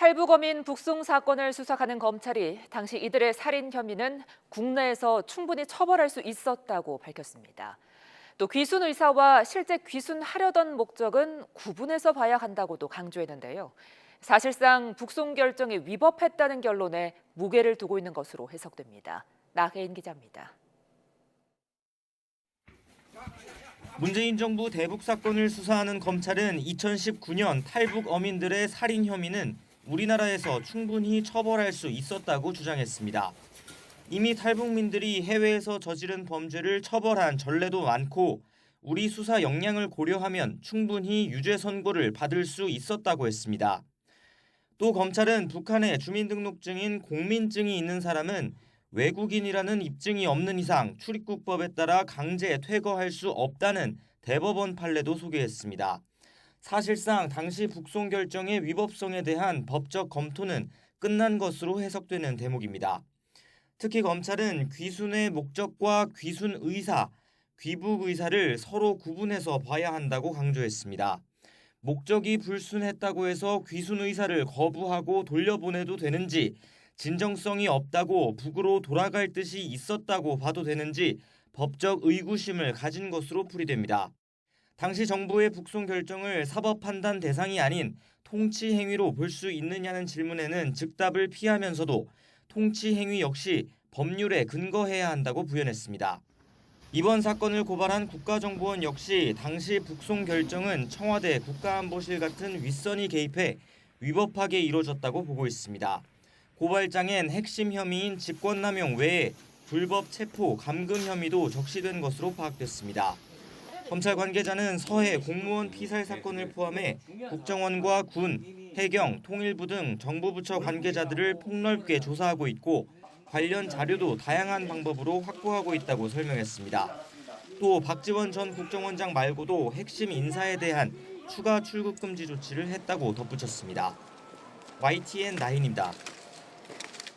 탈북어민 북송 사건을 수사하는 검찰이 당시 이들의 살인 혐의는 국내에서 충분히 처벌할 수 있었다고 밝혔습니다. 또 귀순 의사와 실제 귀순하려던 목적은 구분해서 봐야 한다고도 강조했는데요. 사실상 북송 결정에 위법했다는 결론에 무게를 두고 있는 것으로 해석됩니다. 나혜인 기자입니다. 문재인 정부 대북 사건을 수사하는 검찰은 2019년 탈북 어민들의 살인 혐의는 우리나라에서 충분히 처벌할 수 있었다고 주장했습니다. 이미 탈북민들이 해외에서 저지른 범죄를 처벌한 전례도 많고 우리 수사 역량을 고려하면 충분히 유죄 선고를 받을 수 있었다고 했습니다. 또 검찰은 북한에 주민등록증인 공민증이 있는 사람은 외국인이라는 입증이 없는 이상 출입국법에 따라 강제 퇴거할 수 없다는 대법원 판례도 소개했습니다. 사실상 당시 북송 결정의 위법성에 대한 법적 검토는 끝난 것으로 해석되는 대목입니다. 특히 검찰은 귀순의 목적과 귀순 의사, 귀북 의사를 서로 구분해서 봐야 한다고 강조했습니다. 목적이 불순했다고 해서 귀순 의사를 거부하고 돌려보내도 되는지, 진정성이 없다고 북으로 돌아갈 뜻이 있었다고 봐도 되는지 법적 의구심을 가진 것으로 풀이됩니다. 당시 정부의 북송 결정을 사법 판단 대상이 아닌 통치 행위로 볼 수 있느냐는 질문에는 즉답을 피하면서도 통치 행위 역시 법률에 근거해야 한다고 부연했습니다. 이번 사건을 고발한 국가정보원 역시 당시 북송 결정은 청와대 국가안보실 같은 윗선이 개입해 위법하게 이루어졌다고 보고 있습니다. 고발장엔 핵심 혐의인 직권남용 외에 불법 체포, 감금 혐의도 적시된 것으로 파악됐습니다. 검찰 관계자는 서해 공무원 피살 사건을 포함해 국정원과 군, 해경, 통일부 등 정부 부처 관계자들을 폭넓게 조사하고 있고 관련 자료도 다양한 방법으로 확보하고 있다고 설명했습니다. 또 박지원 전 국정원장 말고도 핵심 인사에 대한 추가 출국 금지 조치를 했다고 덧붙였습니다. YTN 나인입니다.